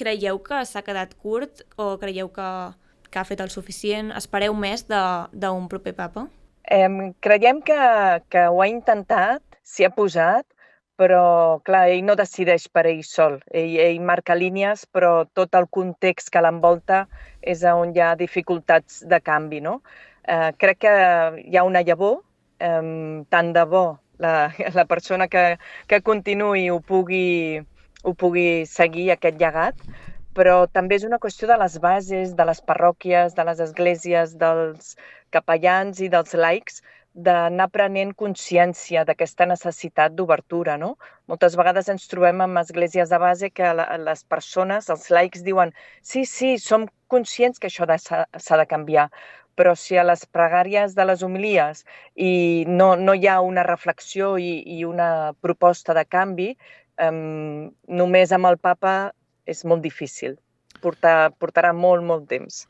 creieu que s'ha quedat curt o creieu que ha fet el suficient? Espereu més d'un proper papa? Creiem que ho ha intentat, s'hi ha posat, però, clar, ell no decideix per ell sol. Ell marca línies, però tot el context que l'envolta és on hi ha dificultats de canvi, no? Crec que hi ha una llavor, tant de bo la persona que continuï ho pugui seguir, aquest llegat, però també és una qüestió de les bases, de les parròquies, de les esglésies, dels capellans i dels laics, d'anar prenent consciència d'aquesta necessitat d'obertura, no? Moltes vegades ens trobem amb esglésies de base que les persones, els laics, diuen sí, sí, som conscients que això s'ha de canviar, però si a les pregàries de les homilies no hi ha una reflexió i una proposta de canvi, només amb el papa és molt difícil. Portarà molt, molt temps.